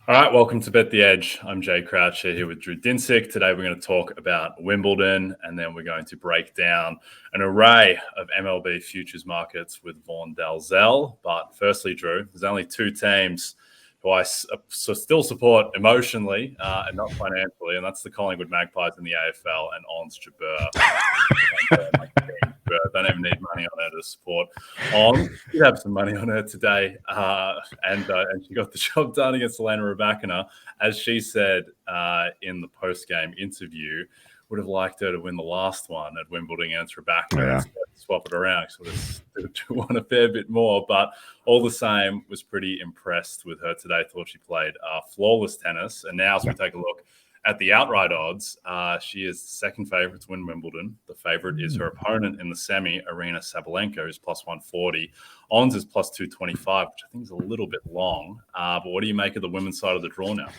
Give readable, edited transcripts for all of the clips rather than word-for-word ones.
All right, welcome to Bet the Edge. I'm Jay Croucher here with Drew Dinsick. Today we're going to talk about Wimbledon, and then we're going to break down an array of MLB futures markets with Vaughn Dalzell. But firstly, Drew, there's only two teams who I still support emotionally and not financially, and that's the Collingwood Magpies in the AFL and Ons Jabeur. Don't even need money on her to support. Did have some money on her today, and she got the job done against Aryna Rybakina. As she said in the post-game interview, would have liked her to win the last one at Wimbledon against Rybakina and swap it around. So I want a fair bit more, but all the same, was pretty impressed with her today. Thought she played flawless tennis. And now as we take a look at the outright odds, she is the second favorite to win Wimbledon. The favorite is her opponent in the semi, Aryna Sabalenka, who's plus 140. Ons is plus 225, which I think is a little bit long. But what do you make of the women's side of the draw now?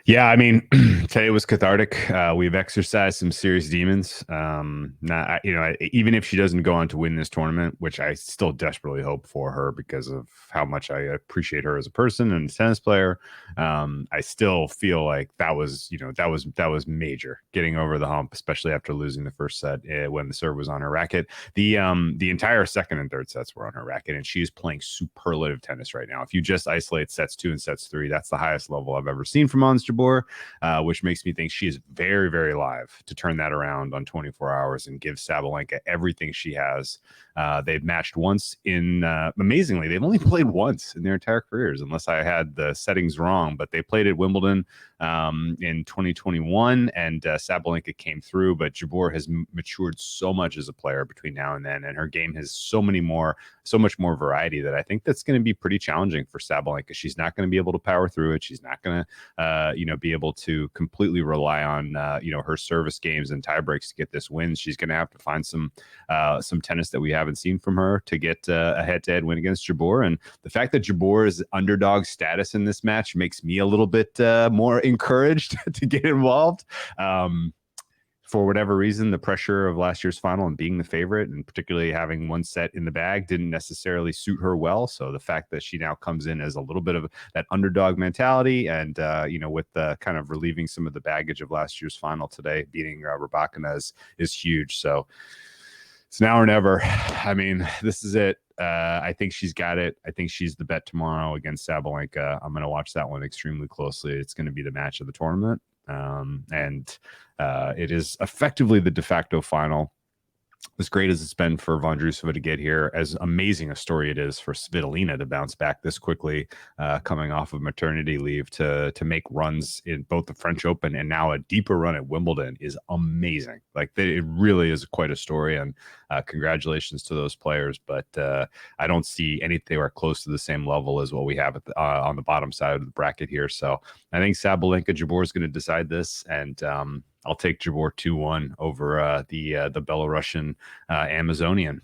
Yeah, I mean, today was cathartic. We've exercised some serious demons. Even if she doesn't go on to win this tournament, which I still desperately hope for her because of how much I appreciate her as a person and a tennis player, I still feel like that was major, getting over the hump, especially after losing the first set when the serve was on her racket. The entire second and third sets were on her racket, and she's playing superlative tennis right now. If you just isolate sets 2 and sets 3, that's the highest level I've ever seen from Ons Jabeur, which makes me think she is very, very live to turn that around on 24 hours and give Sabalenka everything she has. They've matched once amazingly, they've only played once in their entire careers, unless I had the settings wrong, but they played at Wimbledon in 2021, and Sabalenka came through, but Jabeur has matured so much as a player between now and then, and her game has so much more variety that I think that's going to be pretty challenging for Sabalenka. She's not going to be able to power through it. She's not going to be able to completely rely on her service games and tie breaks to get this win. She's going to have to find some tennis that we haven't seen from her to get a head-to-head win against Jabeur. And the fact that Jabeur's underdog status in this match makes me a little bit more encouraged to get involved. For whatever reason, the pressure of last year's final and being the favorite, and particularly having one set in the bag, didn't necessarily suit her well. So the fact that she now comes in as a little bit of that underdog mentality, and with the kind of relieving some of the baggage of last year's final today, beating Rybakina is huge. So it's now or never. I mean, this is it. I think she's got it. I think she's the bet tomorrow against Sabalenka. I'm going to watch that one extremely closely. It's going to be the match of the tournament. It is effectively the de facto final. As great as it's been for Vondrousova to get here, as amazing a story it is for Svitolina to bounce back this quickly, coming off of maternity leave to make runs in both the French Open and now a deeper run at Wimbledon is amazing. Like, it really is quite a story, and congratulations to those players. But I don't see anywhere close to the same level as what we have on the bottom side of the bracket here. So I think Sabalenka Jabeur is going to decide this, and I'll take Jabeur 2-1 over the Belarusian Amazonian.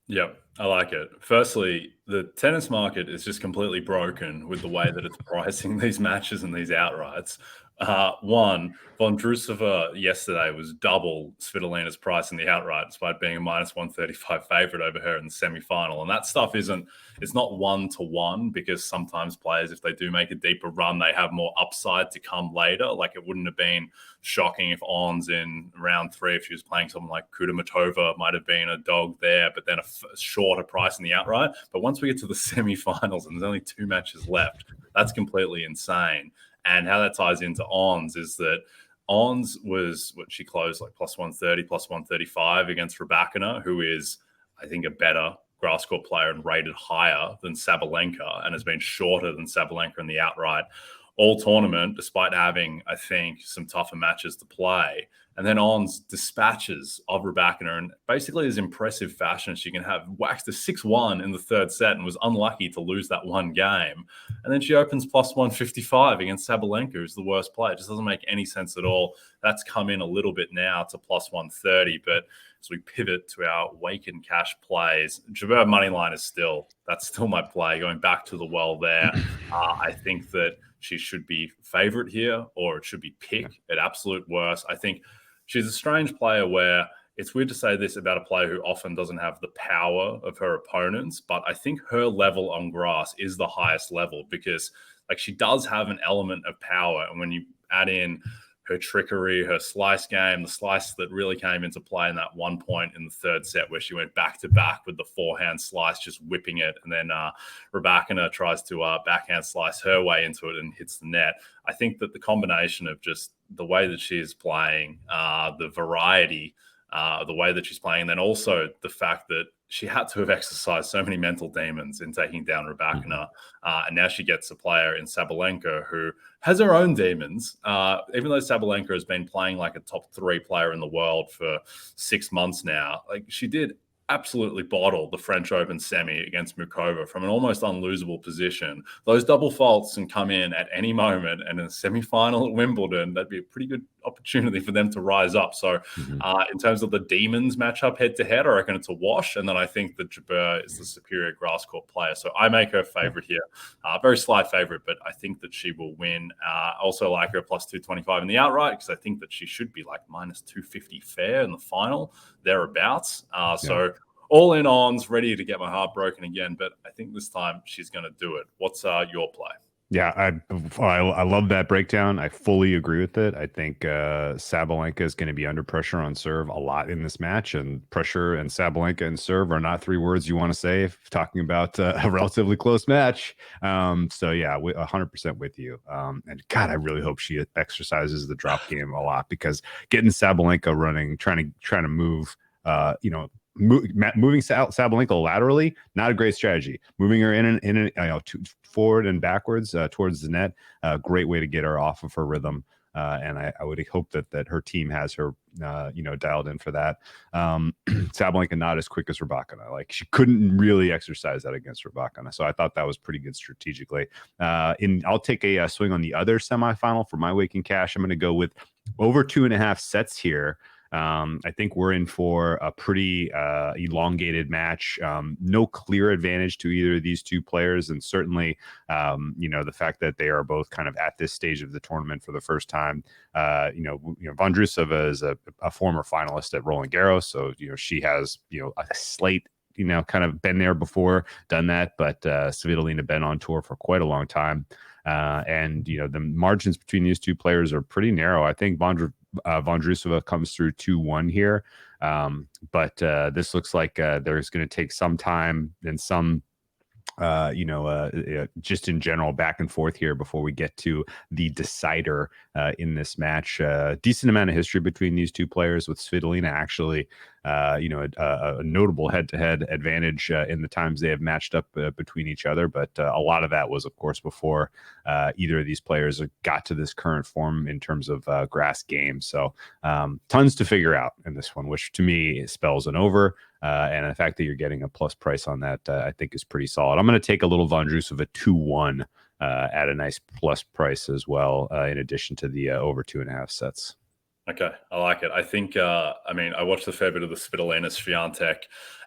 Yep, I like it. Firstly, the tennis market is just completely broken with the way that it's pricing these matches and these outrights. One, Vondrousova yesterday was double Svitolina's price in the outright, despite being a minus 135 favorite over her in the semifinal. And that stuff it's not 1-to-1, because sometimes players, if they do make a deeper run, they have more upside to come later. Like, it wouldn't have been shocking if Ons in round 3, if she was playing someone like Kudermetova, might have been a dog there, but then a shorter price in the outright. But once we get to the semifinals and there's only 2 matches left, that's completely insane. And how that ties into Ons is that Ons was what she closed like plus 130, plus 135 against Rybakina, who is, I think, a better grass court player and rated higher than Sabalenka, and has been shorter than Sabalenka in the outright all tournament, despite having, I think, some tougher matches to play. And then Ons dispatches of Rybakina in basically as impressive fashion as she can have, waxed a 6-1 in the third set and was unlucky to lose that one game. And then she opens plus 155 against Sabalenka, who's the worst player. It just doesn't make any sense at all. That's come in a little bit now to plus 130, but as we pivot to our wake and cash plays, Jabeur money line is still my play. Going back to the well there, I think that she should be favorite here, or it should be pick at absolute worst. I think she's a strange player where it's weird to say this about a player who often doesn't have the power of her opponents, but I think her level on grass is the highest level, because like she does have an element of power. And when you add in her trickery, her slice game, the slice that really came into play in that one point in the third set where she went back to back with the forehand slice, just whipping it. And then Rybakina tries to backhand slice her way into it and hits the net. I think that the combination of just the way that she is playing, the variety, the way that she's playing, and then also the fact that she had to have exercised so many mental demons in taking down Rybakina. And now she gets a player in Sabalenka who has her own demons. Even though Sabalenka has been playing like a top 3 player in the world for 6 months now, like she did absolutely bottle the French Open semi against Mukova from an almost unlosable position. Those double faults can come in at any moment, and in a semi-final at Wimbledon, that'd be a pretty good opportunity for them to rise up. So in terms of the demons matchup head-to-head, I reckon it's a wash, and then I think that Jabeur is the superior grass court player. So I make her favorite here. Very slight favorite, but I think that she will win. Also like her plus 225 in the outright, because I think that she should be like minus 250 fair in the final, thereabouts. So all in ons, ready to get my heart broken again, but I think this time she's going to do it. What's your play? Yeah, I love that breakdown. I fully agree with it. I think Sabalenka is going to be under pressure on serve a lot in this match, and pressure and Sabalenka and serve are not 3 words you want to say if talking about a relatively close match. So yeah, 100% with you. And God, I really hope she exercises the drop game a lot, because getting Sabalenka running, trying to move, moving Sabalenka laterally, not a great strategy. Moving her in forward and backwards towards the net, great way to get her off of her rhythm. And I would hope that her team has her, dialed in for that. Sabalenka not as quick as Rybakina. Like, she couldn't really exercise that against Rybakina. So I thought that was pretty good strategically. I'll take a swing on the other semifinal for my waking cash. I'm going to go with over 2.5 sets here. I think we're in for a pretty elongated match. No clear advantage to either of these two players, and certainly, the fact that they are both kind of at this stage of the tournament for the first time. Vaughn Dalzell is a former finalist at Roland Garros, so she has a slate. Kind of been there before, done that, but Svitolina been on tour for quite a long time. And the margins between these two players are pretty narrow. I think Vaughn Dalzell comes through 2-1 here. But this looks like there's going to take some time and some just in general back and forth here before we get to the decider in this match. Decent amount of history between these two players, with Svitolina actually a notable head-to-head advantage in the times they have matched up between each other. But a lot of that was, of course, before either of these players got to this current form in terms of grass game. So tons to figure out in this one, which to me spells an over. And the fact that you're getting a plus price on that, I think is pretty solid. I'm going to take a little Vaughn Dalzell of a 2-1 at a nice plus price as well, in addition to the over 2.5 sets. Okay, I like it. I think, I watched a fair bit of the Svitolina, Swiatek,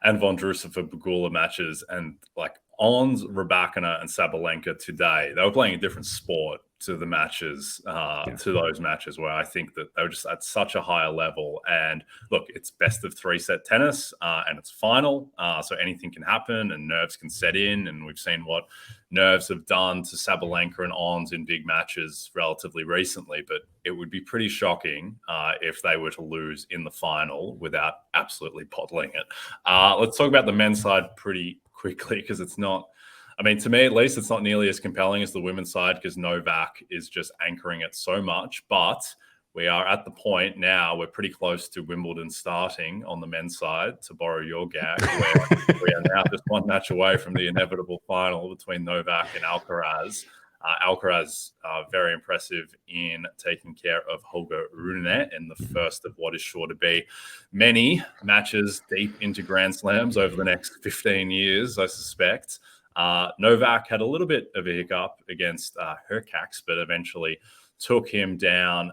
and Vaughn Dalzell for Pegula matches, and like Ons, Rybakina, and Sabalenka today, they were playing a different sport to the matches, to those matches, where I think that they were just at such a higher level. And look, it's best of 3 set tennis, and it's final, so anything can happen and nerves can set in. And we've seen what nerves have done to Sabalenka and Ons in big matches relatively recently. But it would be pretty shocking if they were to lose in the final without absolutely bottling it. Let's talk about the men's side pretty quickly, because it's not, to me at least, it's not nearly as compelling as the women's side, because Novak is just anchoring it so much. But we are at the point now, we're pretty close to Wimbledon starting on the men's side, to borrow your gag, where we are now just one match away from the inevitable final between Novak and Alcaraz. Alcaraz, very impressive in taking care of Holger Rune in the first of what is sure to be many matches deep into Grand Slams over the next 15 years, I suspect. Novak had a little bit of a hiccup against Hercax, but eventually took him down.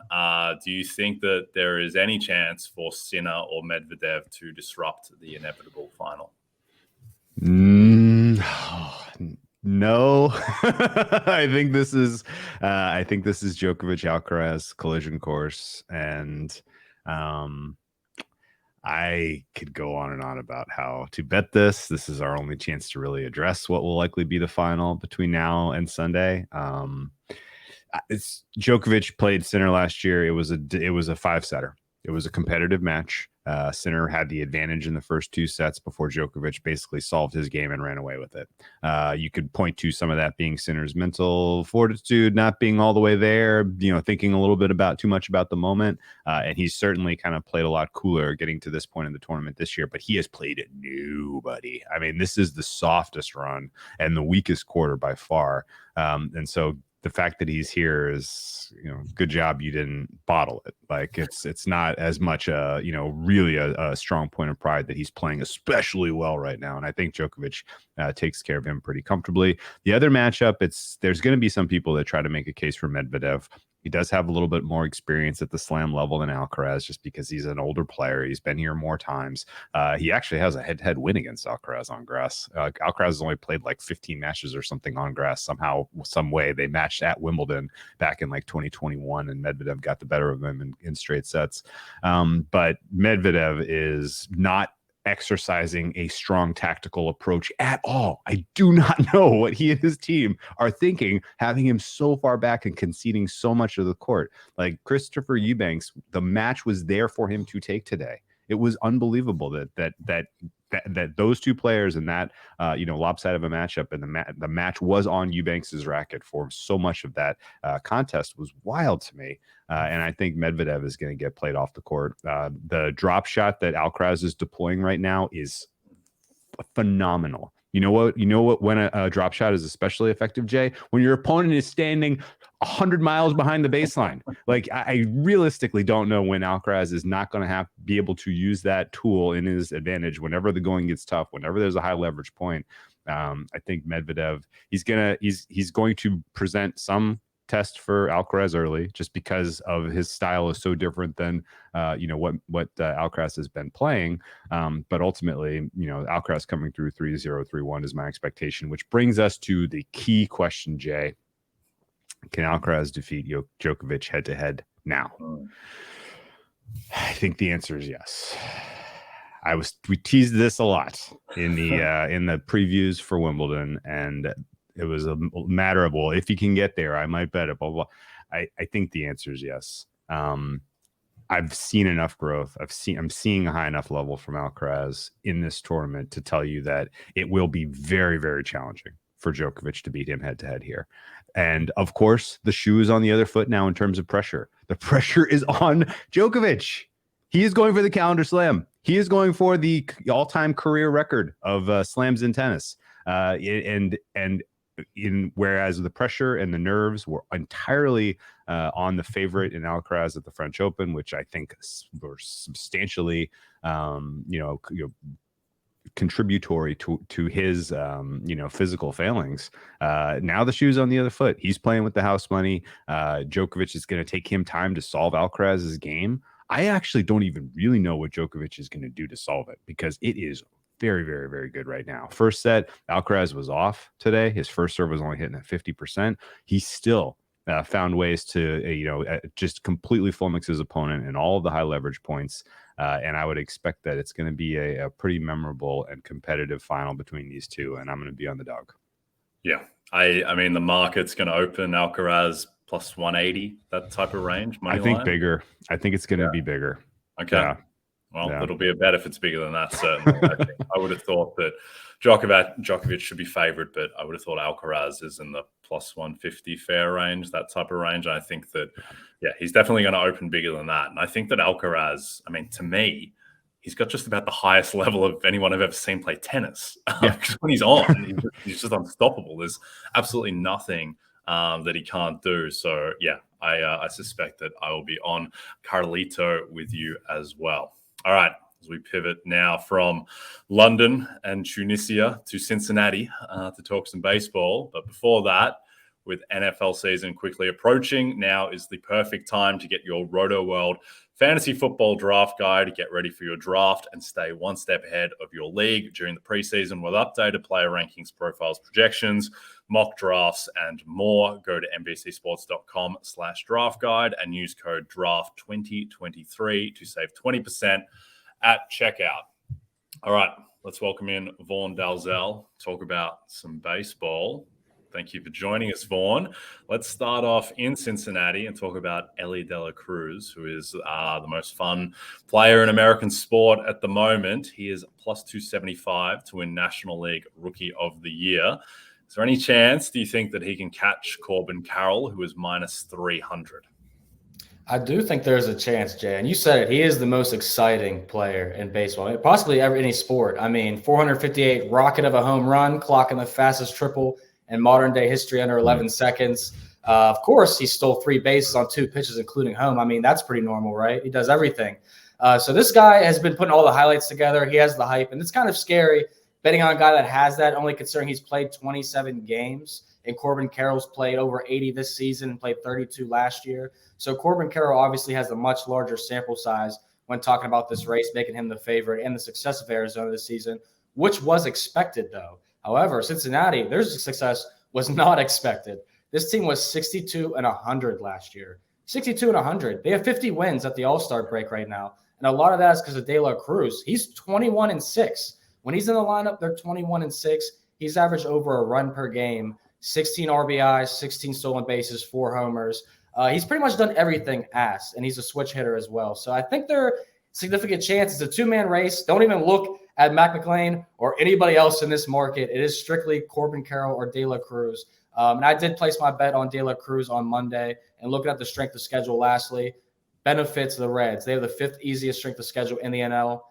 Do you think that there is any chance for Sinner or Medvedev to disrupt the inevitable final? No, I think this is Djokovic Alcaraz collision course, and I could go on and on about how to bet this. This is our only chance to really address what will likely be the final between now and Sunday. It's Djokovic played Sinner last year. It was a five-setter. It was a competitive match. Sinner had the advantage in the first two sets before Djokovic basically solved his game and ran away with it. You could point to some of that being Sinner's mental fortitude, not being all the way there, thinking a little bit too much about the moment. And he's certainly kind of played a lot cooler getting to this point in the tournament this year, but he has played nobody. I mean, this is the softest run and the weakest quarter by far. And so the fact that he's here is, good job you didn't bottle it. Like it's not as much really a strong point of pride that he's playing especially well right now. And I think Djokovic takes care of him pretty comfortably. The other matchup, there's going to be some people that try to make a case for Medvedev. He does have a little bit more experience at the slam level than Alcaraz, just because he's an older player. He's been here more times. He actually has a head-to-head win against Alcaraz on grass. Alcaraz has only played like 15 matches or something on grass. Somehow, some way, they matched at Wimbledon back in like 2021, and Medvedev got the better of him in straight sets. But Medvedev is not exercising a strong tactical approach at all. I do not know what he and his team are thinking, having him so far back and conceding so much of the court. Like Christopher Eubanks, the match was there for him to take today. It was unbelievable that those two players in that lopsided of a matchup, and the match was on Eubanks's racket for so much of that contest was wild to me. And I think Medvedev is going to get played off the court. The drop shot that Alcaraz is deploying right now is phenomenal. You know what? When a drop shot is especially effective, Jay, when your opponent is standing 100 miles behind the baseline. Like I realistically don't know when Alcaraz is not going to be able to use that tool in his advantage whenever the going gets tough, whenever there's a high leverage point. I think Medvedev, he's going to present some test for Alcaraz early, just because of his style is so different than what Alcaraz has been playing. But ultimately, Alcaraz coming through 3-0, 3-1 is my expectation, which brings us to the key question, Jay. Can Alcaraz defeat Djokovic head to head now? I think the answer is yes. We teased this a lot in the previews for Wimbledon, and it was a matter of, well, if he can get there, I might bet it. Blah, blah. I think the answer is yes. I've seen enough growth. I'm seeing a high enough level from Alcaraz in this tournament to tell you that it will be very, very challenging for Djokovic to beat him head to head here. And of course, the shoe is on the other foot now in terms of pressure. The pressure is on Djokovic. He is going for the calendar slam. He is going for the all-time career record of slams in tennis. Whereas the pressure and the nerves were entirely on the favorite in Alcaraz at the French Open, which I think were substantially, contributory to his physical failings. Now the shoe's on the other foot. He's playing with the house money. Djokovic is going to take him time to solve Alcaraz's game. I actually don't even really know what Djokovic is going to do to solve it, because it is very, very, very good right now. First set, Alcaraz was off today. His first serve was only hitting at 50%. He still found ways to, just completely flummox his opponent in all of the high leverage points. And I would expect that it's going to be a pretty memorable and competitive final between these two. And I'm going to be on the dog. Yeah. I mean, the market's going to open Alcaraz plus 180, that type of range. I think bigger. I think it's going to be bigger. Okay. Yeah. Well, it'll be a bet if it's bigger than that, certainly. I would have thought that Djokovic should be favored, but I would have thought Alcaraz is in the plus 150 fair range, that type of range. And I think that, he's definitely going to open bigger than that. And I think that Alcaraz, I mean, to me, he's got just about the highest level of anyone I've ever seen play tennis. Because when he's on, he's just unstoppable. There's absolutely nothing that he can't do. So, I suspect that I will be on Carlito with you as well. All right, as we pivot now from London and Tunisia to Cincinnati to talk some baseball. But before that, with NFL season quickly approaching, now is the perfect time to get your Roto World Fantasy Football Draft Guide to get ready for your draft and stay one step ahead of your league during the preseason with updated player rankings, profiles, projections, mock drafts, and more. Go to NBCsports.com/draft guide and use code DRAFT2023 to save 20% at checkout. All right, let's welcome in Vaughn Dalzell, talk about some baseball. Thank you for joining us, Vaughn. Let's start off in Cincinnati and talk about Elly De La Cruz, who is the most fun player in American sport at the moment. He is plus 275 to win National League Rookie of the Year. Is there any chance, do you think, that he can catch Corbin Carroll, who is minus 300? I do think there's a chance, Jay. And you said it. He is the most exciting player in baseball, possibly ever any sport. I mean, 458 rocket of a home run, clocking the fastest triple in modern day history under 11 seconds. Of course, he stole 3 bases on 2 pitches, including home. I mean, that's pretty normal, right? He does everything. So this guy has been putting all the highlights together. He has the hype, and it's kind of scary betting on a guy that has that, only considering he's played 27 games. And Corbin Carroll's played over 80 this season and played 32 last year. So Corbin Carroll obviously has a much larger sample size when talking about this race, making him the favorite and the success of Arizona this season, which was expected, though. However, Cincinnati, their success was not expected. This team was 62-100 last year. 62-100. They have 50 wins at the All-Star break right now. And a lot of that is because of De La Cruz. He's 21-6. When he's in the lineup, they're 21-6. He's averaged over a run per game, 16 RBIs, 16 stolen bases, 4 homers. He's pretty much done everything asked, and he's a switch hitter as well. So I think there are significant chances. It's a 2-man race. Don't even look at Mac McClain or anybody else in this market. It is strictly Corbin Carroll or De La Cruz. And I did place my bet on De La Cruz on Monday. And looking at the strength of schedule lastly, benefits the Reds. They have the 5th easiest strength of schedule in the NL.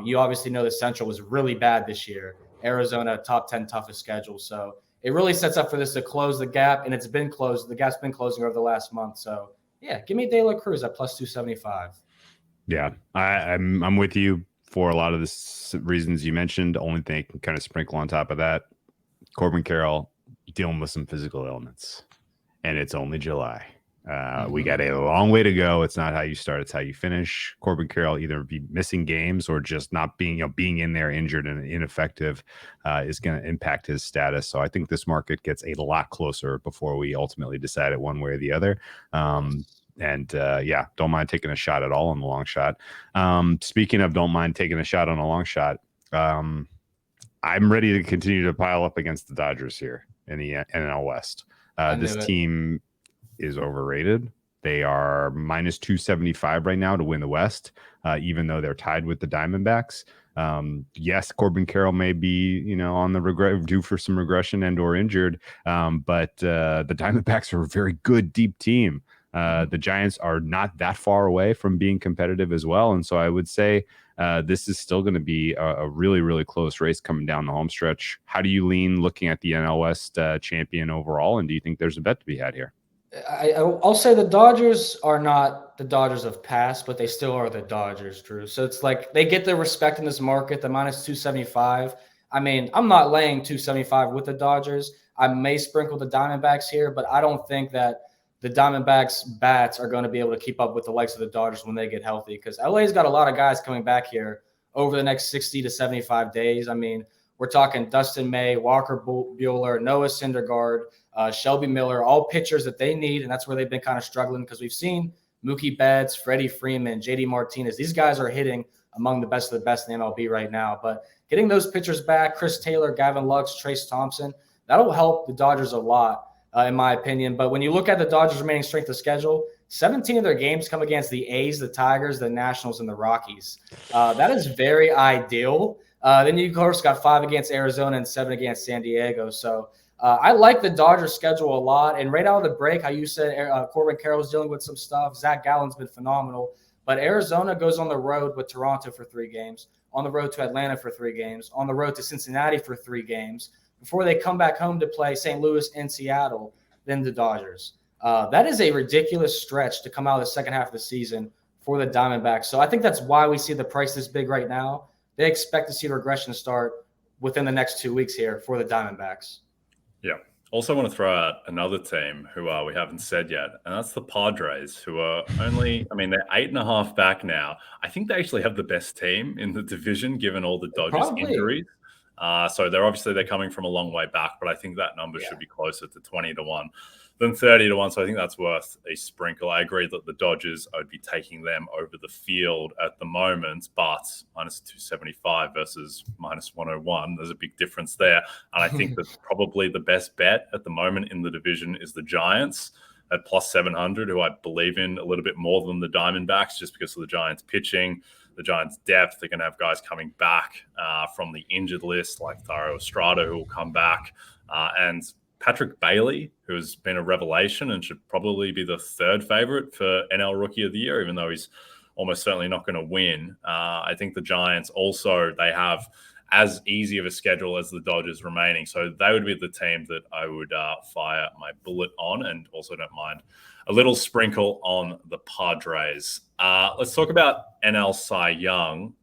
You obviously know the Central was really bad this year. Arizona, top 10 toughest schedule. So it really sets up for this to close the gap, and it's been closed. The gap's been closing over the last month. So, yeah, give me De La Cruz at plus 275. Yeah, I'm with you for a lot of the reasons you mentioned. The only thing I can kind of sprinkle on top of that, Corbin Carroll dealing with some physical ailments, and it's only July. We got a long way to go. It's not how you start, it's how you finish. Corbin Carroll either be missing games or just not being in there injured and ineffective is going to impact his status. So I think this market gets a lot closer before we ultimately decide it one way or the other. Yeah, don't mind taking a shot at all on the long shot. Speaking of don't mind taking a shot on a long shot, I'm ready to continue to pile up against the Dodgers here in the NL West. This team is overrated. They are minus 275 right now to win the West, even though they're tied with the Diamondbacks. Yes, Corbin Carroll may be, on the due for some regression and or injured, but the Diamondbacks are a very good, deep team. The Giants are not that far away from being competitive as well. And so I would say this is still going to be a really, really close race coming down the home stretch. How do you lean looking at the NL West champion overall? And do you think there's a bet to be had here? I'll say the Dodgers are not the Dodgers of past, but they still are the Dodgers, Drew. So it's like they get the respect in this market, the minus 275. I mean, I'm not laying 275 with the Dodgers. I may sprinkle the Diamondbacks here, but I don't think that the Diamondbacks bats are going to be able to keep up with the likes of the Dodgers when they get healthy, because LA's got a lot of guys coming back here over the next 60 to 75 days. I mean, we're talking Dustin May, Walker Buehler, Noah Syndergaard, Shelby Miller, all pitchers that they need, and that's where they've been kind of struggling because we've seen Mookie Betts, Freddie Freeman, JD Martinez. These guys are hitting among the best of the best in the MLB right now. But getting those pitchers back, Chris Taylor, Gavin Lux, Trace Thompson, that'll help the Dodgers a lot, in my opinion. But when you look at the Dodgers' remaining strength of schedule, 17 of their games come against the A's, the Tigers, the Nationals, and the Rockies. That is very ideal. Then you, of course, got 5 against Arizona and 7 against San Diego. So I like the Dodgers schedule a lot. And right out of the break, how you said Corbin Carroll's dealing with some stuff. Zach Gallen's been phenomenal. But Arizona goes on the road with Toronto for 3 games, on the road to Atlanta for 3 games, on the road to Cincinnati for 3 games, before they come back home to play St. Louis and Seattle, then the Dodgers. That is a ridiculous stretch to come out of the second half of the season for the Diamondbacks. So I think that's why we see the price this big right now. They expect to see regression start within the next 2 weeks here for the Diamondbacks. Yeah. Also want to throw out another team who we haven't said yet, and that's the Padres, who are only, they're 8.5 back now. I think they actually have the best team in the division, given all the Dodgers injuries. So they're coming from a long way back, but I think that number should be closer to 20-1. than 30 to 1. So I think that's worth a sprinkle. I agree that the Dodgers, I would be taking them over the field at the moment, but minus 275 versus minus 101. There's a big difference there. And I think that probably the best bet at the moment in the division is the Giants at plus 700, who I believe in a little bit more than the Diamondbacks, just because of the Giants pitching, the Giants' depth. They're going to have guys coming back from the injured list, like Thairo Estrada, who will come back, and Patrick Bailey, who has been a revelation and should probably be the third favorite for NL Rookie of the Year, even though he's almost certainly not going to win. I think the Giants also, they have as easy of a schedule as the Dodgers remaining. So they would be the team that I would fire my bullet on, and also don't mind a little sprinkle on the Padres. Let's talk about NL Cy Young,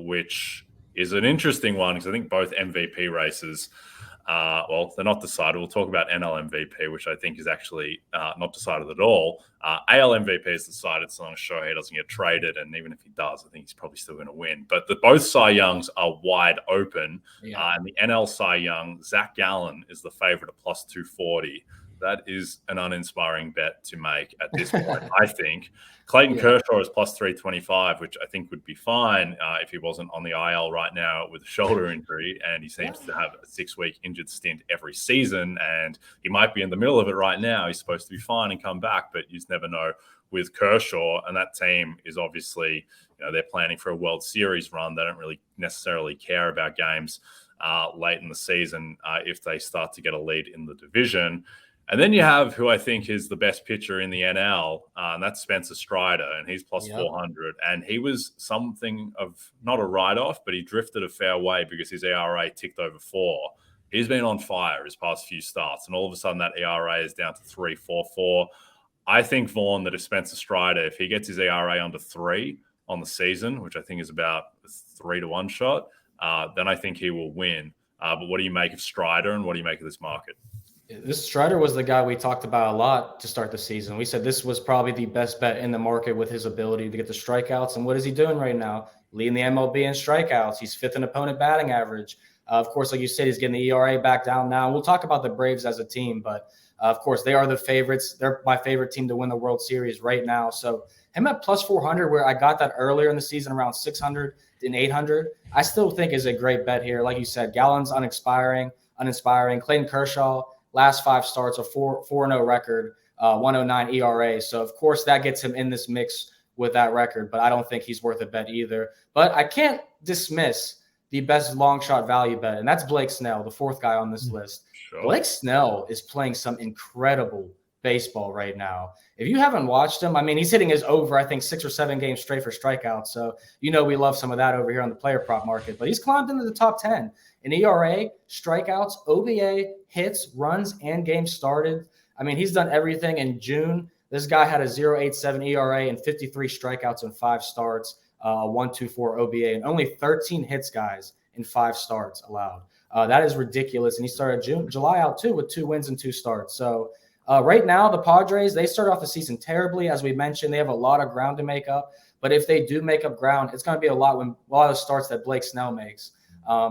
which is an interesting one because I think both MVP races, well, they're not decided. We'll talk about NL MVP, which I think is actually not decided at all. AL MVP is decided so long as Shohei doesn't get traded, and even if he does, I think he's probably still going to win. But both Cy Youngs are wide open. And the NL Cy Young, Zach Gallen is the favorite at plus 240. That is an uninspiring bet to make at this point, I think. Clayton Kershaw is plus 325, which I think would be fine if he wasn't on the IL right now with a shoulder injury, and he seems to have a 6-week injured stint every season, and he might be in the middle of it right now. He's supposed to be fine and come back, but you just never know with Kershaw. And that team is obviously, they're planning for a World Series run. They don't really necessarily care about games late in the season if they start to get a lead in the division. And then you have who I think is the best pitcher in the NL, and that's Spencer Strider, and he's plus 400. And he was something of not a write-off, but he drifted a fair way because his ERA ticked over 4. He's been on fire his past few starts, and all of a sudden that ERA is down to 3.44. I think, Vaughn, that if Spencer Strider, if he gets his ERA under 3 on the season, which I think is about a 3-1 shot, then I think he will win. But what do you make of Strider, and what do you make of this market? This Strider was the guy we talked about a lot to start the season. We said this was probably the best bet in the market with his ability to get the strikeouts. And what is he doing right now? Leading the MLB in strikeouts. He's 5th in opponent batting average. Of course, like you said, he's getting the ERA back down now. We'll talk about the Braves as a team, but of course, they are the favorites. They're my favorite team to win the World Series right now. So him at plus 400, where I got that earlier in the season around 600 and 800, I still think is a great bet here. Like you said, Gallen's uninspiring. Clayton Kershaw, last 5 starts, a 4-0 record, 109 ERA. So, of course, that gets him in this mix with that record, but I don't think he's worth a bet either. But I can't dismiss the best long shot value bet, and that's Blake Snell, the 4th guy on this list. Sure. Blake Snell is playing some incredible baseball right now. If you haven't watched him, I mean, he's hitting his over, I think, 6 or 7 games straight for strikeouts. So, we love some of that over here on the player prop market. But he's climbed into the top 10 in ERA, strikeouts, OBA, hits, runs, and games started. I mean, he's done everything. In June, this guy had a 0.87 ERA and 53 strikeouts in 5 starts, 1.24 OBA, and only 13 hits, guys, in 5 starts allowed. That is ridiculous. And he started July out, too, with 2 wins and 2 starts. So, right now, the Padres, they start off the season terribly. As we mentioned, they have a lot of ground to make up. But if they do make up ground, it's going to be a lot of starts that Blake Snell makes.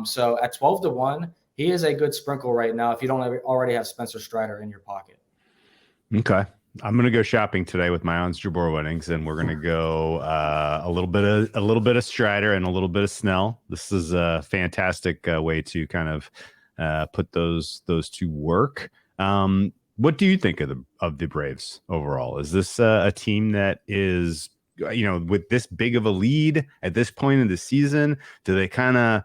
So at 12 to 1, he is a good sprinkle right now if you don't already have Spencer Strider in your pocket. Okay. I'm going to go shopping today with my Ons Jabeur winnings, and we're going to go a little bit of Strider and a little bit of Snell. This is a fantastic way to kind of put those to work. What do you think of the Braves overall? Is this a team that is, with this big of a lead at this point in the season? Do they kind of,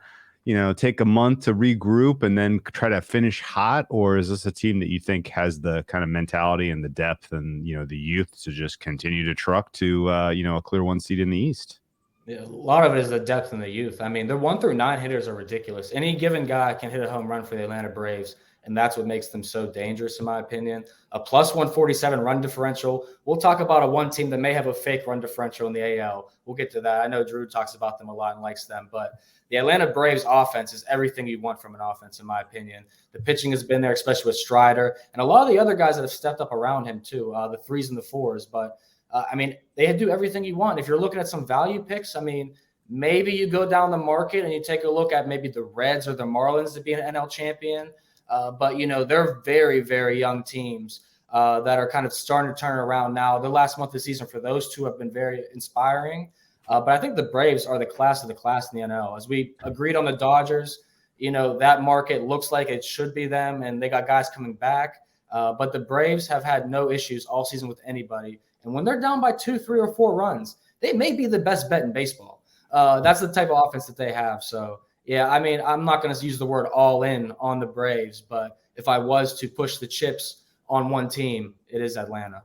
take a month to regroup and then try to finish hot? Or is this a team that you think has the kind of mentality and the depth and, the youth to just continue to truck to, a clear 1 seed in the East? Yeah, a lot of it is the depth and the youth. I mean, their 1 through 9 hitters are ridiculous. Any given guy can hit a home run for the Atlanta Braves, and that's what makes them so dangerous, in my opinion. A plus 147 run differential. We'll talk about a one team that may have a fake run differential in the AL. We'll get to that. I know Drew talks about them a lot and likes them, but the Atlanta Braves offense is everything you want from an offense, in my opinion. The pitching has been there, especially with Strider, and a lot of the other guys that have stepped up around him too, the 3s and the 4s. But, they do everything you want. If you're looking at some value picks, maybe you go down the market and you take a look at maybe the Reds or the Marlins to be an NL champion. But they're very, very young teams. that are kind of starting to turn around now. The last month of the season for those two have been very inspiring. But I think the Braves are the class of the class in the NL. As we agreed on the Dodgers, that market looks like it should be them, and they got guys coming back. But the Braves have had no issues all season with anybody. And when they're down by 2, 3, or 4 runs, they may be the best bet in baseball. That's the type of offense that they have. So, yeah, I mean, I'm not going to use the word all in on the Braves, but if I was to push the chips on one team, it is Atlanta.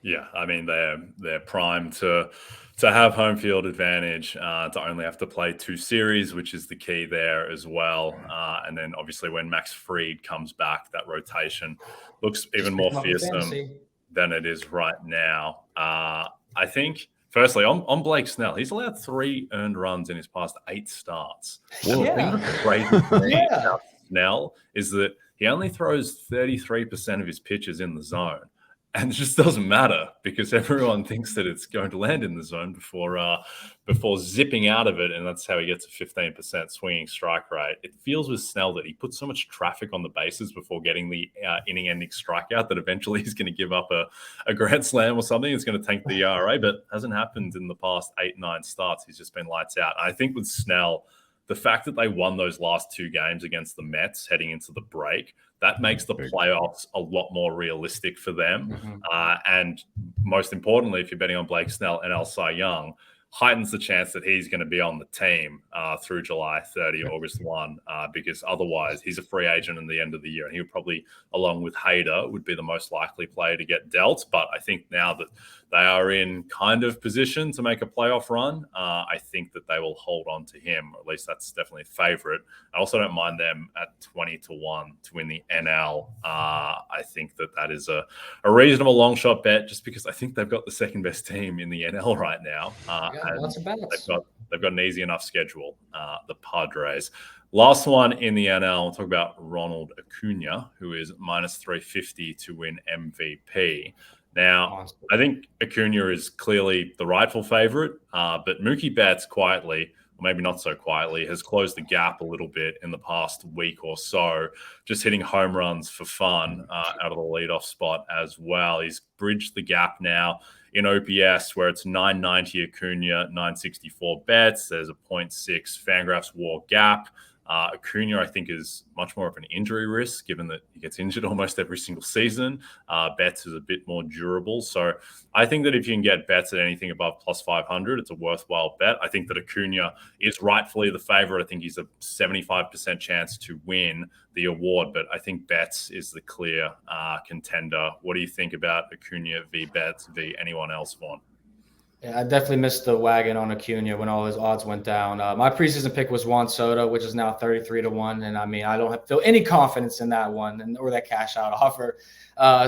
Yeah, I mean, they're primed to have home field advantage, to only have to play 2 series, which is the key there as well. And then obviously when Max Fried comes back, that rotation looks even more fearsome than it is right now. I think, firstly, on Blake Snell, he's allowed 3 earned runs in his past 8 starts. Yeah. The thing that's crazy for me about Snell is that he only throws 33% of his pitches in the zone. And it just doesn't matter because everyone thinks that it's going to land in the zone before zipping out of it. And that's how he gets a 15% swinging strike rate. It feels with Snell that he puts so much traffic on the bases before getting the inning-ending strikeout that eventually he's going to give up a grand slam or something. It's going to tank the ERA, but hasn't happened in the past 8-9 starts. He's just been lights out. I think with Snell, the fact that they won those last 2 games against the Mets heading into the break, that makes the playoffs a lot more realistic for them. Mm-hmm. And most importantly, if you're betting on Blake Snell and Cy Young, heightens the chance that he's going to be on the team through July 30, August 1, because otherwise he's a free agent in the end of the year. And he would probably, along with Hader, would be the most likely player to get dealt. But I think now that they are in kind of position to make a playoff run, I think that they will hold on to him. Or at least that's definitely a favorite. I also don't mind them at 20-1 to win the NL. I think that is a reasonable long shot bet just because I think they've got the second best team in the NL right now. Lots of bets. They've got an easy enough schedule, the Padres. Last one in the NL, we'll talk about Ronald Acuna, who is minus 350 to win MVP. Now, I think Acuna is clearly the rightful favorite, but Mookie Betts quietly, or maybe not so quietly, has closed the gap a little bit in the past week or so, just hitting home runs for fun out of the leadoff spot as well. He's bridged the gap now in OPS, where it's 990 Acuna, 964 Betts. There's a 0.6 Fangraphs WAR gap. Acuna, I think, is much more of an injury risk, given that he gets injured almost every single season. Betts is a bit more durable. So I think that if you can get Betts at anything above plus 500, it's a worthwhile bet. I think that Acuna is rightfully the favorite. I think he's a 75% chance to win the award, but I think Betts is the clear contender. What do you think about Acuna v. Betts v. anyone else, Vaughn? Yeah, I definitely missed the wagon on Acuna when all his odds went down. My preseason pick was Juan Soto, which is now 33-1. And I mean, I don't feel any confidence in that one or that cash out offer.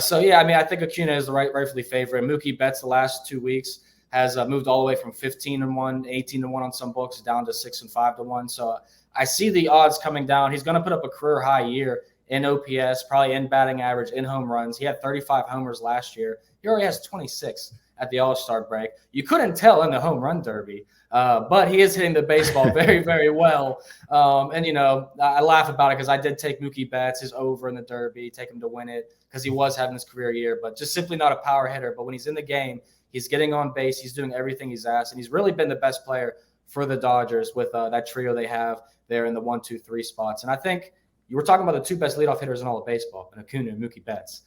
So yeah, I mean, I think Acuna is the rightfully favorite. Mookie Betts the last 2 weeks has moved all the way from 15-1, 18-1 on some books down to 6 and 5-1. So I see the odds coming down. He's going to put up a career high year in OPS, probably in batting average, in home runs. He had 35 homers last year. He already has 26 at the All-Star break. You couldn't tell in the home run derby, but he is hitting the baseball very, very well. And, you know, I laugh about it because I did take Mookie Betts, his over in the derby, take him to win it because he was having his career year, but just simply not a power hitter. But when he's in the game, he's getting on base. He's doing everything he's asked, and he's really been the best player for the Dodgers with that trio they have there in the 1, 2, 3 spots. And I think you were talking about the 2 best leadoff hitters in all of baseball, and Acuna and Mookie Betts.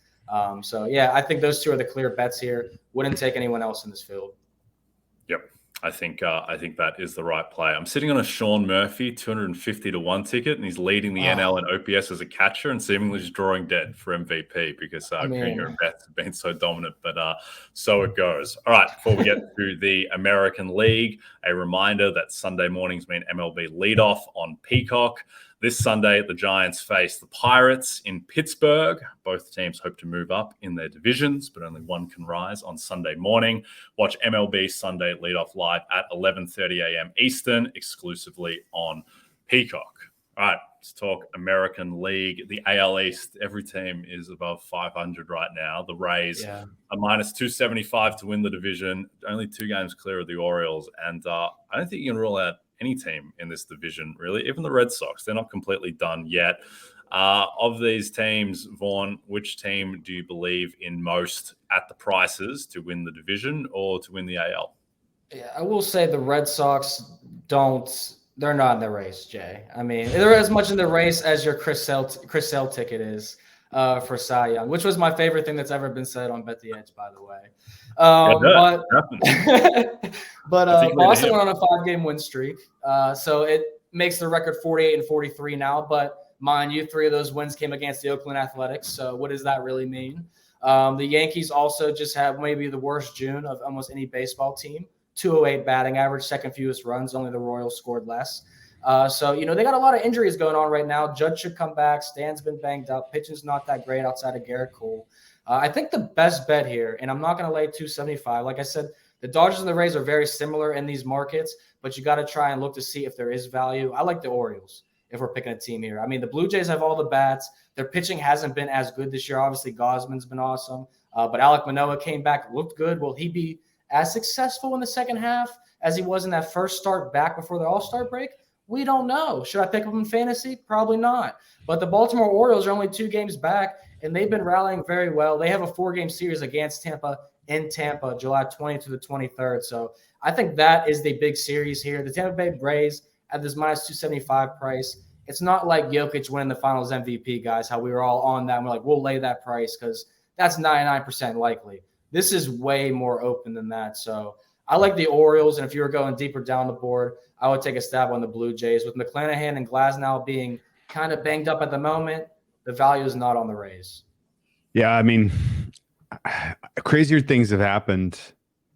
So, yeah, I think those 2 are the clear bets here. Wouldn't take anyone else in this field. Yep. I think that is the right play. I'm sitting on a Sean Murphy 250-1 ticket, and he's leading the NL in OPS as a catcher and seemingly just drawing dead for MVP because Acuna and Betts have been so dominant, but so it goes. All right, before we get to the American League, a reminder that Sunday mornings mean MLB leadoff on Peacock. This Sunday, the Giants face the Pirates in Pittsburgh. Both teams hope to move up in their divisions, but only one can rise on Sunday morning. Watch MLB Sunday Leadoff live at 11:30 a.m. Eastern, exclusively on Peacock. All right, let's talk American League. The AL East, every team is above 500 right now. The Rays are minus 275 to win the division, only 2 games clear of the Orioles. And I don't think you can rule out any team in this division, really. Even the Red Sox, they're not completely done yet. Of these teams, Vaughn, which team do you believe in most at the prices to win the division or to win the AL? Yeah, I will say the Red Sox they're not in the race, Jay. I mean, they're as much in the race as your Chris Sale ticket is for Cy Young, which was my favorite thing that's ever been said on Bet the Edge, by the way. But Boston went on a 5-game win streak. So it makes the record 48-43 now. But mind you, 3 of those wins came against the Oakland Athletics. So what does that really mean? The Yankees also just had maybe the worst June of almost any baseball team. 208 batting average, second fewest runs. Only the Royals scored less. So, they got a lot of injuries going on right now. Judge should come back. Stan's been banged up. Pitching's not that great outside of Garrett Cole. I think the best bet here, and I'm not going to lay 275. Like I said, the Dodgers and the Rays are very similar in these markets, but you got to try and look to see if there is value. I like the Orioles if we're picking a team here. I mean, the Blue Jays have all the bats. Their pitching hasn't been as good this year. Obviously, Gosman's been awesome. But Alek Manoah came back, looked good. Will he be as successful in the second half as he was in that first start back before the All-Star break? We don't know. Should I pick him in fantasy? Probably not. But the Baltimore Orioles are only 2 games back, and they've been rallying very well. They have a 4-game series against Tampa in Tampa, July 20th to the 23rd. So I think that is the big series here. The Tampa Bay Rays at this minus 275 price. It's not like Jokic winning the Finals MVP, guys, how we were all on that. And we're like, we'll lay that price because that's 99% likely. This is way more open than that. So I like the Orioles, and if you were going deeper down the board, I would take a stab on the Blue Jays. With McClanahan and Glasnow being kind of banged up at the moment, the value is not on the Rays. Yeah, I mean, crazier things have happened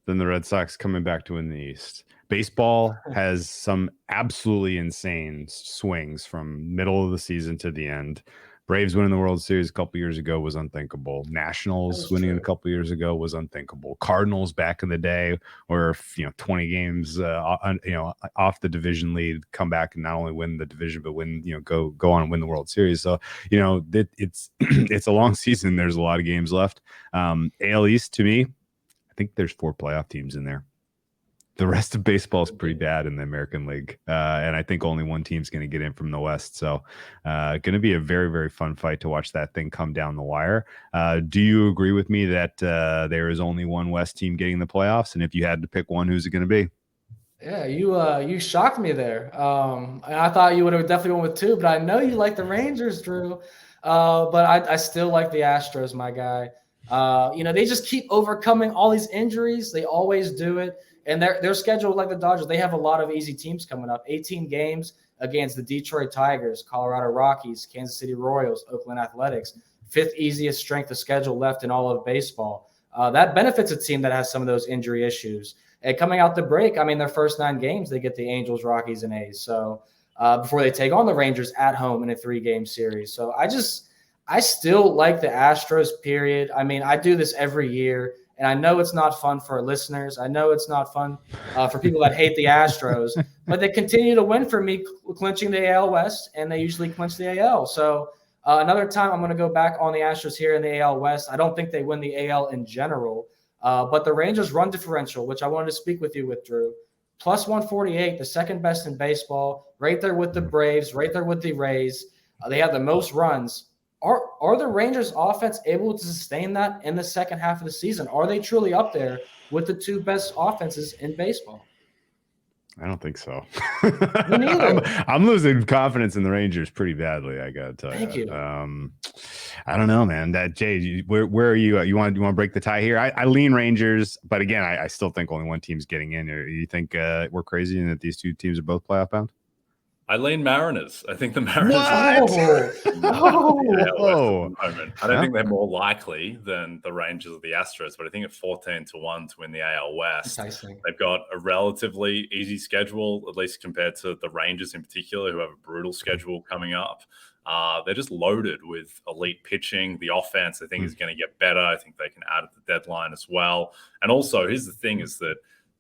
than the Red Sox coming back to win the East. Baseball has some absolutely insane swings from middle of the season to the end. Braves winning the World Series a couple years ago was unthinkable. Nationals winning a couple years ago was unthinkable. Cardinals back in the day were 20 games off the division lead, come back and not only win the division but win go on and win the World Series. So it's it's a long season. There's a lot of games left. AL East, to me, I think there's 4 playoff teams in there. The rest of baseball is pretty bad in the American League. And I think only one team's going to get in from the West. So going to be a very, very fun fight to watch that thing come down the wire. Do you agree with me that there is only one West team getting the playoffs? And if you had to pick one, who's it going to be? Yeah, you shocked me there. I thought you would have definitely went with 2, but I know you like the Rangers, Drew. But I still like the Astros, my guy. They just keep overcoming all these injuries. They always do it. And they're scheduled like the Dodgers. They have a lot of easy teams coming up. 18 games against the Detroit Tigers, Colorado Rockies, Kansas City Royals, Oakland Athletics. 5th easiest strength of schedule left in all of baseball. That benefits a team that has some of those injury issues. And coming out the break, I mean, their first 9 games, they get the Angels, Rockies, and A's. So before they take on the Rangers at home in a 3-game series. So I still like the Astros, period. I mean, I do this every year. And I know it's not fun for our listeners. I know it's not fun for people that hate the Astros, but they continue to win for me, clinching the AL West, and they usually clinch the AL. So another time I'm going to go back on the Astros here in the AL West. I don't think they win the AL in general, but the Rangers run differential, which I wanted to speak with you with, Drew, plus 148, the second best in baseball, right there with the Braves, right there with the Rays. They have the most runs. Are the Rangers offense able to sustain that in the second half of the season? Are they truly up there with the 2 best offenses in baseball? I don't think so. Me neither. I'm losing confidence in the Rangers pretty badly. I gotta tell you. Thank you. I don't know, man. That Jay, where are you? You want to break the tie here? I lean Rangers, but again, I still think only one team's getting in. Or you think we're crazy and that these 2 teams are both playoff bound? I lean Mariners. I think the Mariners. I don't think they're more likely than the Rangers or the Astros, but I think at 14-1 to win the AL West, they've got a relatively easy schedule, at least compared to the Rangers in particular, who have a brutal schedule coming up. They're just loaded with elite pitching. The offense, I think, is going to get better. I think they can add at the deadline as well. And also, here's the thing is that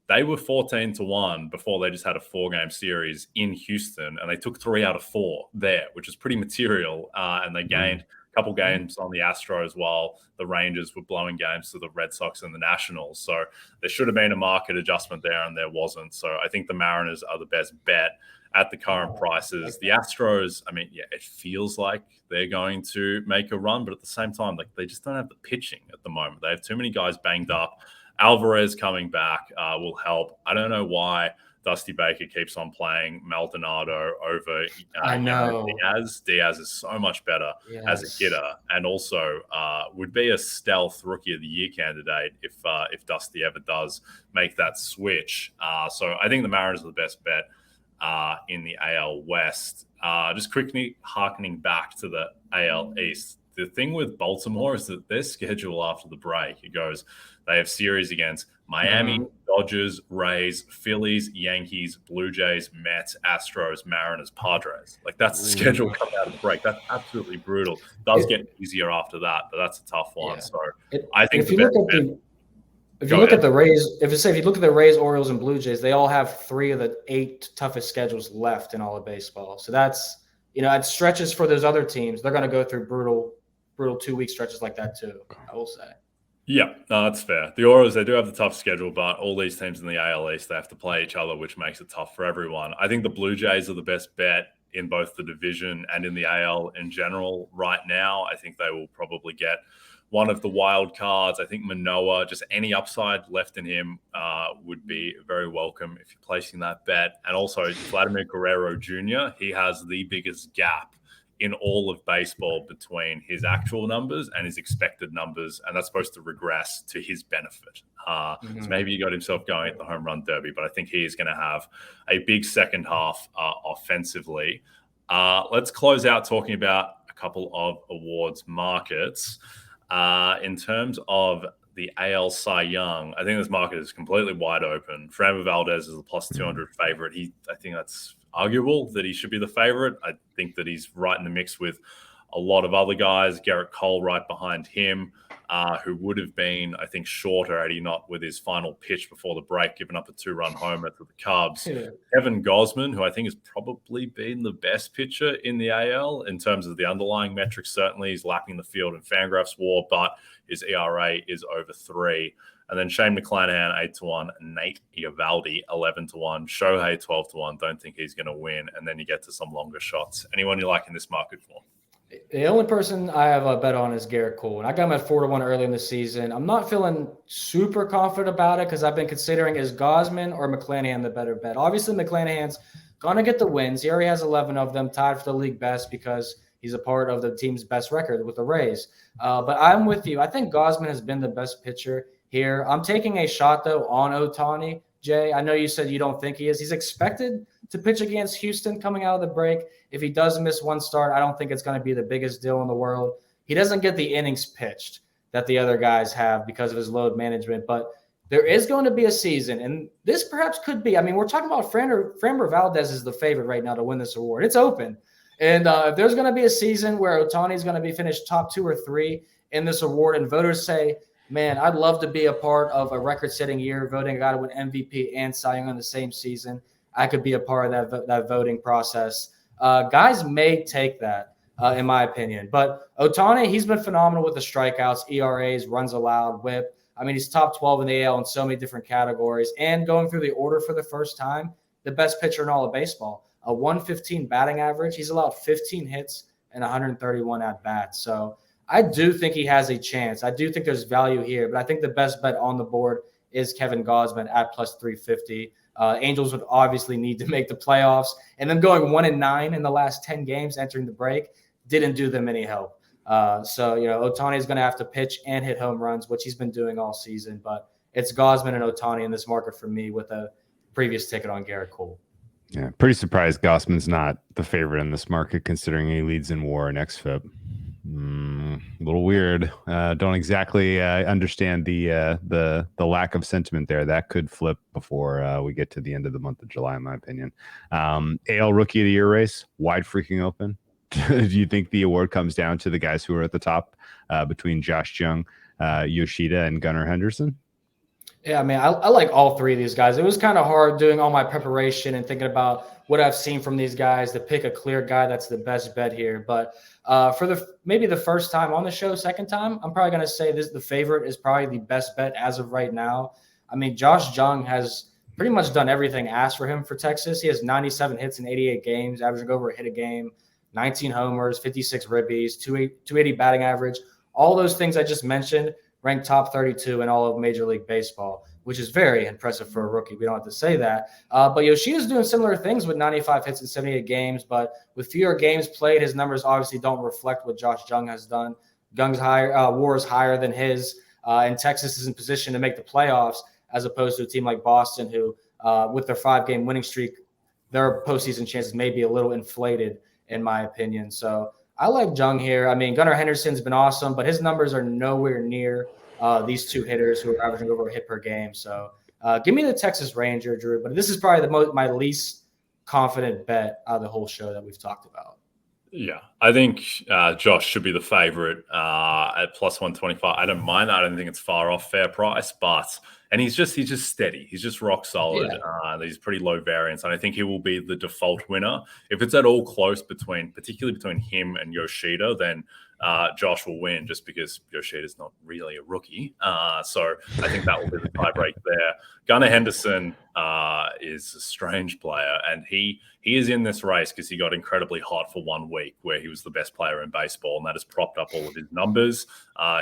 they were 14-1 before they just had a 4-game series in Houston, and they took 3 out of 4 there, which is pretty material. And they gained couple games on the Astros while the Rangers were blowing games to the Red Sox and the Nationals. So there should have been a market adjustment there, and there wasn't. So I think the Mariners are the best bet at the current prices. The Astros, I mean, yeah, it feels like they're going to make a run, but at the same time, like, they just don't have the pitching at the moment. They have too many guys banged up. Alvarez coming back will help. I don't know why Dusty Baker keeps on playing Maldonado over I know Diaz. Diaz is so much better as a hitter, and also would be a stealth Rookie of the Year candidate if Dusty ever does make that switch. So I think the Mariners are the best bet in the AL West. Just quickly harkening back to the AL East. The thing with Baltimore is that their schedule after the break, it goes, they have series against Miami, Dodgers, Rays, Phillies, Yankees, Blue Jays, Mets, Astros, Mariners, Padres. Like, that's the schedule coming out of the break. That's absolutely brutal. Does get easier after that, but that's a tough one. So I think if you look at the Rays, if you look at the Rays, Orioles, and Blue Jays, they all have 3 of the 8 toughest schedules left in all of baseball. So that's, at stretches for those other teams, they're going to go through brutal 2-week stretches like that too, I will say. Yeah, no, that's fair. The Orioles, they do have the tough schedule, but all these teams in the AL East, they have to play each other, which makes it tough for everyone. I think the Blue Jays are the best bet in both the division and in the AL in general right now. I think they will probably get one of the wild cards. I think Manoah, just any upside left in him would be very welcome if you're placing that bet. And also Vladimir Guerrero Jr., he has the biggest gap in all of baseball between his actual numbers and his expected numbers, and that's supposed to regress to his benefit. So maybe he got himself going at the home run derby, but I think he is going to have a big second half offensively. Let's close out talking about a couple of awards markets. In terms of the AL Cy Young, I think this market is completely wide open. Framber Valdez is a plus 200 favorite. I think that's arguable that he should be the favorite. I think that he's right in the mix with a lot of other guys. Garrett Cole right behind him, who would have been, I think, shorter had he not, with his final pitch before the break, given up a 2-run homer to the Cubs. Kevin Gausman, who I think has probably been the best pitcher in the AL in terms of the underlying metrics. Certainly he's lapping the field in Fangraphs WAR, but his ERA is over 3. And then Shane McClanahan, 8-1. Nate Eovaldi, 11-1. Shohei, 12-1. Don't think he's going to win. And then you get to some longer shots. Anyone you like in this market for? The only person I have a bet on is Garrett Cole. And I got him at 4-1 early in the season. I'm not feeling super confident about it because I've been considering, is Gausman or McClanahan the better bet? Obviously, McClanahan's going to get the wins. He already has 11 of them, tied for the league best because he's a part of the team's best record with the Rays. But I'm with you. I think Gausman has been the best pitcher here. I'm taking a shot, though, on Ohtani. Jay, I know you said you don't think he is. He's expected to pitch against Houston coming out of the break. If he does miss one start, I don't think it's going to be the biggest deal in the world. He doesn't get the innings pitched that the other guys have because of his load management. But there is going to be a season, and this perhaps could be. I mean, we're talking about Framber Valdez is the favorite right now to win this award. It's open. And if there's going to be a season where Ohtani is going to be finished top 2 or 3 in this award, and voters say, man, I'd love to be a part of a record-setting year, voting a guy to win MVP and Cy Young in the same season, I could be a part of that voting process. Guys may take that, in my opinion. But Ohtani, he's been phenomenal with the strikeouts, ERAs, runs allowed, whip. I mean, he's top 12 in the AL in so many different categories. And going through the order for the first time, the best pitcher in all of baseball. A 115 batting average. He's allowed 15 hits and 131 at-bats. So I do think he has a chance. I do think there's value here, but I think the best bet on the board is Kevin Gausman at plus 350. Angels would obviously need to make the playoffs, and them going 1-9 in the last 10 games entering the break didn't do them any help. So Ohtani is going to have to pitch and hit home runs, which he's been doing all season. But it's Gausman and Ohtani in this market for me with a previous ticket on Garrett Cole. Yeah, pretty surprised Gausman's not the favorite in this market, considering he leads in WAR and xFIP. A little weird. Don't exactly understand the lack of sentiment there. That could flip before we get to the end of the month of July, in my opinion. AL Rookie of the Year race, wide freaking open. Do you think the award comes down to the guys who are at the top between Josh Jung, Yoshida, and Gunnar Henderson? Yeah, I mean, I like all 3 of these guys. It was kind of hard doing all my preparation and thinking about what I've seen from these guys to pick a clear guy that's the best bet here. But for maybe the first time on the show, second time, I'm probably going to say the favorite is probably the best bet as of right now. I mean, Josh Jung has pretty much done everything asked for him for Texas. He has 97 hits in 88 games, averaging over a hit a game, 19 homers, 56 ribbies, 280 batting average. All those things I just mentioned ranked top 32 in all of Major League Baseball, which is very impressive for a rookie. We don't have to say that. But Yoshida's doing similar things with 95 hits in 78 games, but with fewer games played, his numbers obviously don't reflect what Josh Jung has done. Jung's WAR is higher than his, and Texas is in position to make the playoffs as opposed to a team like Boston who, with their 5-game winning streak, their postseason chances may be a little inflated, in my opinion. So I like Jung here. I mean, Gunnar Henderson's been awesome, but his numbers are nowhere near these two hitters who are averaging over a hit per game. So give me the Texas Ranger, Drew. But this is probably my least confident bet out of the whole show that we've talked about. Yeah, I think Josh should be the favorite at plus 125. I don't mind that. I don't think it's far off fair price, and he's just steady. He's just rock solid. Yeah. He's pretty low variance, and I think he will be the default winner. If it's at all close particularly between him and Yoshida, then Josh will win just because Yoshida's not really a rookie. So I think that will be the tiebreak there. Gunnar Henderson is a strange player, and he is in this race because he got incredibly hot for 1 week where he was the best player in baseball, and that has propped up all of his numbers.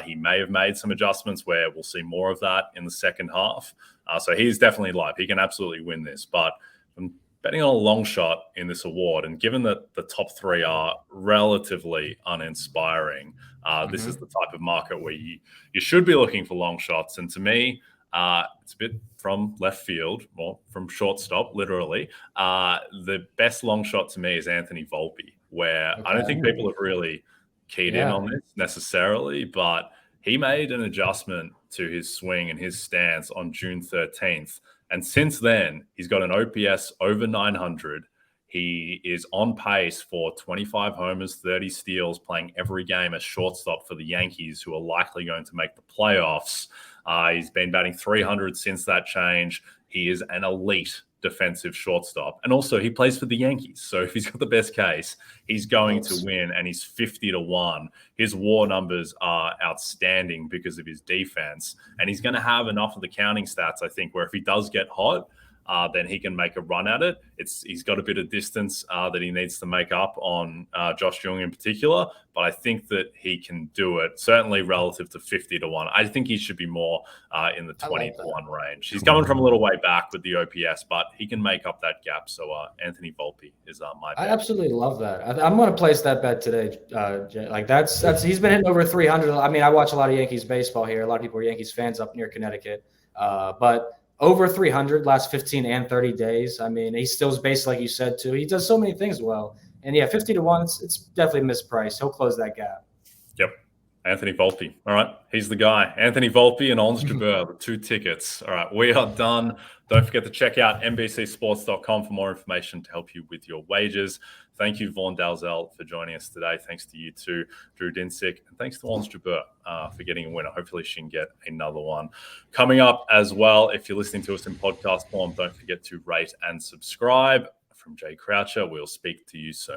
He may have made some adjustments where we'll see more of that in the second half. So he's definitely live. He can absolutely win this, but I'm betting on a long shot in this award, and given that the top 3 are relatively uninspiring, this is the type of market where you should be looking for long shots. And to me, it's a bit from left field, or from shortstop, literally. The best long shot to me is Anthony Volpe, where I don't think people have really keyed in on this necessarily, but he made an adjustment to his swing and his stance on June 13th. And since then, he's got an OPS over 900. He is on pace for 25 homers, 30 steals, playing every game as shortstop for the Yankees, who are likely going to make the playoffs. He's been batting 300 since that change. He is an elite defensive shortstop. And also, he plays for the Yankees. So if he's got the best case, he's going to win, and he's 50-1. His WAR numbers are outstanding because of his defense. And he's going to have enough of the counting stats, I think, where if he does get hot, then he can make a run at it. He's got a bit of distance that he needs to make up on Josh Jung in particular, but I think that he can do it, certainly relative to 50-1. I think he should be more in the 20-1 range. He's coming from a little way back with the OPS, but he can make up that gap. So Anthony Volpe is my bet. I absolutely love that. I'm going to place that bet today. Like that's he's been hitting over 300. I mean, I watch a lot of Yankees baseball here. A lot of people are Yankees fans up near Connecticut, but over 300 last 15 and 30 days. I mean, he steals base, like you said, too. He does so many things well. And, 50-1, it's definitely mispriced. He'll close that gap. Yep. Anthony Volpe. All right. He's the guy. Anthony Volpe and Ons Jabeur, the 2 tickets. All right. We are done. Don't forget to check out NBCsports.com for more information to help you with your wagers. Thank you, Vaughn Dalzell, for joining us today. Thanks to you too, Drew Dinsick. And thanks to Ons Jabeur for getting a winner. Hopefully she can get another one. Coming up as well, if you're listening to us in podcast form, don't forget to rate and subscribe. From Jay Croucher, we'll speak to you soon.